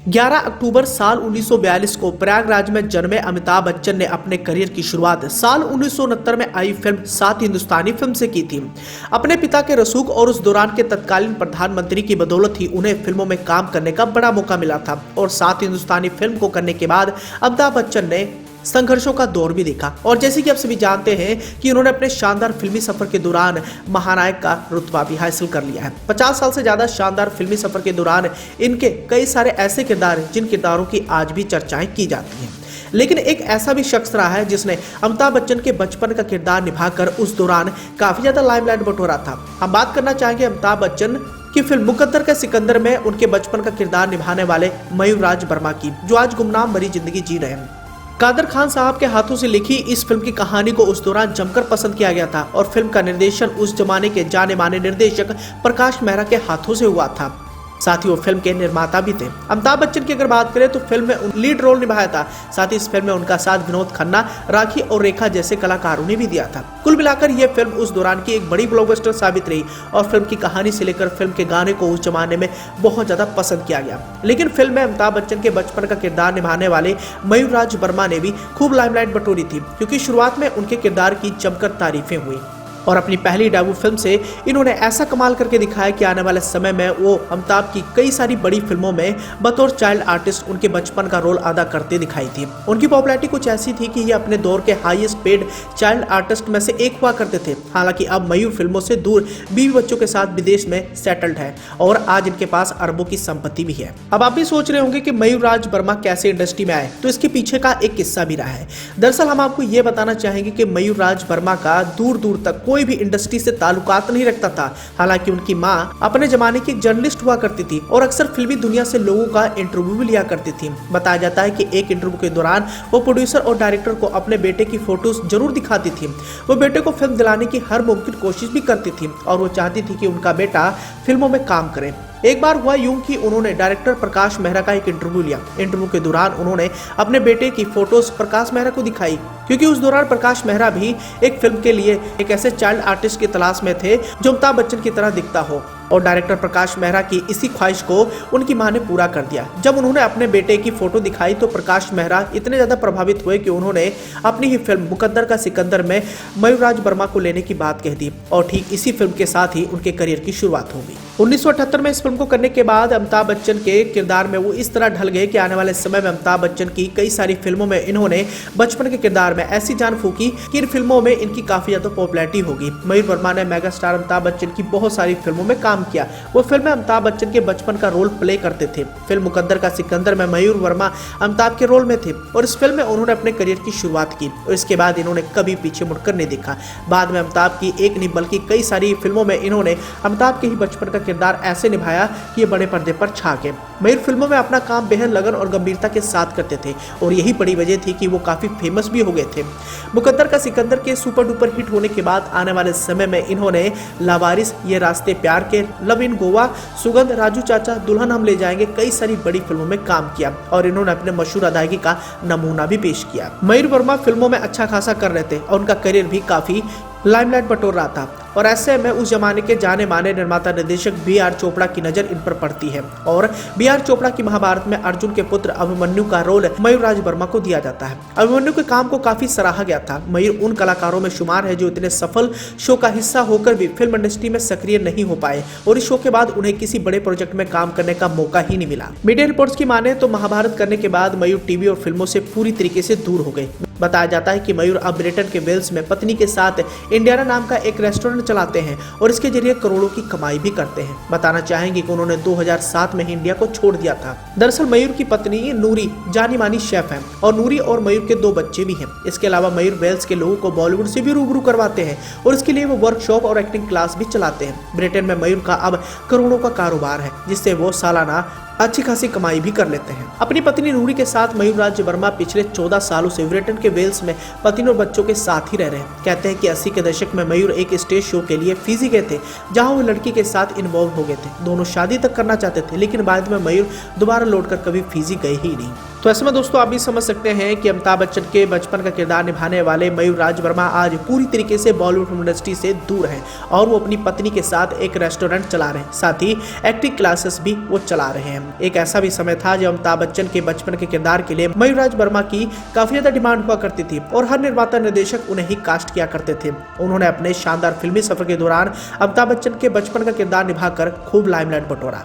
11 अक्टूबर साल 1942 को प्रयागराज में जन्मे अमिताभ बच्चन ने अपने करियर की शुरुआत साल 1969 में आई फिल्म सात हिंदुस्तानी फिल्म से की थी। अपने पिता के रसूख और उस दौरान के तत्कालीन प्रधानमंत्री की बदौलत ही उन्हें फिल्मों में काम करने का बड़ा मौका मिला था और सात हिंदुस्तानी फिल्म को करने के बाद अमिताभ बच्चन ने संघर्षों का दौर भी देखा और जैसे कि आप सभी जानते हैं कि उन्होंने अपने शानदार फिल्मी सफर के दौरान महानायक का रुतबा भी हासिल कर लिया है। 50 साल से ज्यादा शानदार फिल्मी सफर के दौरान इनके कई सारे ऐसे किरदार हैं जिन किरदारों की आज भी चर्चाएं की जाती हैं, लेकिन एक ऐसा भी शख्स रहा है जिसने अमिताभ बच्चन के बचपन का किरदार निभाकर उस दौरान काफी ज्यादा लाइमलाइट बटोरा था। हम बात करना चाहेंगे अमिताभ बच्चन की फिल्म मुकद्दर का सिकंदर में उनके बचपन का किरदार निभाने वाले मयूर राज वर्मा की, जो आज गुमनाम भरी जिंदगी जी रहे हैं। कादर खान साहब के हाथों से लिखी इस फिल्म की कहानी को उस दौरान जमकर पसंद किया गया था और फिल्म का निर्देशन उस जमाने के जाने माने निर्देशक प्रकाश मेहरा के हाथों से हुआ था। साथ ही वो फिल्म के निर्माता भी थे। अमिताभ बच्चन की अगर बात करें तो फिल्म में लीड रोल निभाया था। साथ ही इस फिल्म में उनका साथ विनोद खन्ना, राखी और रेखा जैसे कलाकारों ने भी दिया था। कुल मिलाकर यह फिल्म उस दौरान की एक बड़ी ब्लॉकबस्टर साबित रही और फिल्म की कहानी से लेकर फिल्म के गाने को उस जमाने में बहुत ज्यादा पसंद किया गया। लेकिन फिल्म में अमिताभ बच्चन के बचपन का किरदार निभाने वाले मयूर राज वर्मा ने भी खूब लाइमलाइट बटोरी थी, क्योंकि शुरुआत में उनके किरदार की जमकर तारीफें हुई और अपनी पहली डेब्यू फिल्म से इन्होंने ऐसा कमाल करके दिखाया कि आने वाले समय में वो अमिताभ की कई सारी बड़ी फिल्मों में बतौर चाइल्ड आर्टिस्ट उनके बचपन का रोल अदा करते दिखाई थी। उनकी पॉपुलैरिटी कुछ ऐसी थी कि ये अपने दौर के हाईएस्ट पेड चाइल्ड आर्टिस्ट में से एक हुआ करते थे। हालांकि अब मयूर फिल्मों से दूर बीवी बच्चों के साथ विदेश में सेटल्ड है और आज इनके पास अरबों की संपत्ति भी है। अब आप भी सोच रहे होंगे कि मयूर राज वर्मा कैसे इंडस्ट्री में आए, तो इसके पीछे का एक किस्सा भी रहा है। दरअसल हम आपको ये बताना चाहेंगे कि मयूर राज वर्मा का दूर दूर तक कोई भी इंडस्ट्री से ताल्लुकात नहीं रखता था। हालांकि उनकी मां अपने जमाने की एक जर्नलिस्ट हुआ करती थी और अक्सर फिल्मी दुनिया से लोगों का इंटरव्यू भी लिया करती थी। बताया जाता है कि एक इंटरव्यू के दौरान वो प्रोड्यूसर और डायरेक्टर को अपने बेटे की फोटोज जरूर दिखाती थी। वो बेटे को फिल्म दिलाने की हर मुमकिन कोशिश भी करती थी और वो चाहती थी कि उनका बेटा फिल्मों में काम करे। एक बार हुआ यूं कि उन्होंने डायरेक्टर प्रकाश मेहरा का एक इंटरव्यू लिया। इंटरव्यू के दौरान उन्होंने अपने बेटे की फोटोज प्रकाश मेहरा को दिखाई, क्योंकि उस दौरान प्रकाश मेहरा भी एक फिल्म के लिए एक ऐसे चाइल्ड आर्टिस्ट की तलाश में थे जो अमिताभ बच्चन की तरह दिखता हो और डायरेक्टर प्रकाश मेहरा की इसी ख्वाहिश को उनकी मां ने पूरा कर दिया। जब उन्होंने अपने बेटे की फोटो दिखाई तो प्रकाश मेहरा इतने ज्यादा प्रभावित हुए कि उन्होंने अपनी ही फिल्म मुकद्दर का सिकंदर में मयूर राज वर्मा को लेने की बात कह दी और ठीक इसी फिल्म के साथ ही उनके करियर की शुरुआत हो गई। 1978 में इस फिल्म को करने के बाद अमिताभ बच्चन के किरदार में वो इस तरह ढल गए कि आने वाले समय में अमिताभ बच्चन की कई सारी फिल्मों में इन्होंने बचपन के किरदार में ऐसी जान फूकी कि इन फिल्मों में इनकी काफी ज्यादा पॉपुलैरिटी होगी। मयूर वर्मा ने मेगा स्टार अमिताभ बच्चन की बहुत सारी फिल्मों में काम किया। वो फिल्म में अमिताभ बच्चन के बचपन का रोल प्ले करते थे। फिल्म मुकद्दर का सिकंदर में मयूर वर्मा अमिताभ के रोल में थे और इस फिल्म में उन्होंने अपने करियर की शुरुआत की और इसके बाद इन्होंने कभी पीछे मुड़कर नहीं देखा। बाद में अमिताभ की एक नहीं बल्कि कई सारी फिल्मों में इन्होंने अमिताभ के ही बचपन का किरदार ऐसे निभाया कि ये बड़े पर्दे पर छा गए। मयूर फिल्मों में अपना काम बेहद लगन और गंभीरता के साथ करते थे और यही बड़ी वजह थी कि वो काफी फेमस भी हो गए थे। मुकद्दर का सिकंदर के सुपर डुपर हिट होने के बाद आने वाले समय में इन्होंने लावारिस, ये रास्ते प्यार के, लव इन गोवा, सुगंध, राजू चाचा, दुल्हन हम ले जाएंगे, कई सारी बड़ी फिल्मों में काम किया और इन्होंने अपने मशहूर अदायगी का नमूना भी पेश किया। मयूर वर्मा फिल्मों में अच्छा खासा कर रहे थे और उनका करियर भी काफी लाइमलाइट बटोर रहा था और ऐसे में उस जमाने के जाने माने निर्माता निर्देशक बी.आर. चोपड़ा की नजर इन पर पड़ती है और बी.आर. चोपड़ा की महाभारत में अर्जुन के पुत्र अभिमन्यु का रोल मयूर राज वर्मा को दिया जाता है। अभिमन्यु के काम को काफी सराहा गया था। मयूर उन कलाकारों में शुमार है जो इतने सफल शो का हिस्सा होकर भी फिल्म इंडस्ट्री में सक्रिय नहीं हो पाए और इस शो के बाद उन्हें किसी बड़े प्रोजेक्ट में काम करने का मौका ही नहीं मिला। मीडिया रिपोर्ट्स की माने तो महाभारत करने के बाद मयूर टीवी और फिल्मों से पूरी तरीके से दूर हो गए। बताया जाता है कि मयूर अब ब्रिटेन के वेल्स में पत्नी के साथ इंडियाना नाम का एक रेस्टोरेंट चलाते हैं और इसके जरिए करोड़ों की कमाई भी करते हैं। बताना चाहेंगे कि उन्होंने 2007 में ही इंडिया को छोड़ दिया था। दरअसल मयूर की पत्नी नूरी जानी मानी शेफ हैं और नूरी और मयूर के 2 बच्चे भी हैं। इसके अलावा मयूर वेल्स के लोगों को बॉलीवुड से भी रूबरू करवाते हैं और इसके लिए वो वर्कशॉप और एक्टिंग क्लास भी चलाते हैं। ब्रिटेन में मयूर का अब करोड़ों का कारोबार है जिससे वो सालाना अच्छी खासी कमाई भी कर लेते हैं। अपनी पत्नी नूरी के साथ मयूर राज वर्मा पिछले 14 सालों से ब्रिटेन के वेल्स में पत्नी और बच्चों के साथ ही रह रहे हैं। कहते हैं कि 80 के दशक में मयूर एक स्टेज शो के लिए फिजी गए थे जहां वो लड़की के साथ इन्वॉल्व हो गए थे। दोनों शादी तक करना चाहते थे लेकिन बाद में मयूर दोबारा लौटकर कभी फिजी गए ही नहीं। तो ऐसे में दोस्तों आप भी समझ सकते हैं कि अमिताभ बच्चन के बचपन का किरदार निभाने वाले मयूर राज वर्मा आज पूरी तरीके से बॉलीवुड फिल्म इंडस्ट्री से दूर हैं और वो अपनी पत्नी के साथ एक रेस्टोरेंट चला रहे हैं, साथ ही एक्टिंग क्लासेस भी वो चला रहे हैं। एक ऐसा भी समय था जब अमिताभ बच्चन के बचपन के किरदार के लिए मयूर राज वर्मा की काफी ज्यादा डिमांड हुआ करती थी और हर निर्माता निर्देशक उन्हें ही कास्ट किया करते थे। उन्होंने अपने शानदार फिल्मी सफर के दौरान अमिताभ बच्चन के बचपन का किरदार निभाकर खूब लाइमलाइट बटोरा।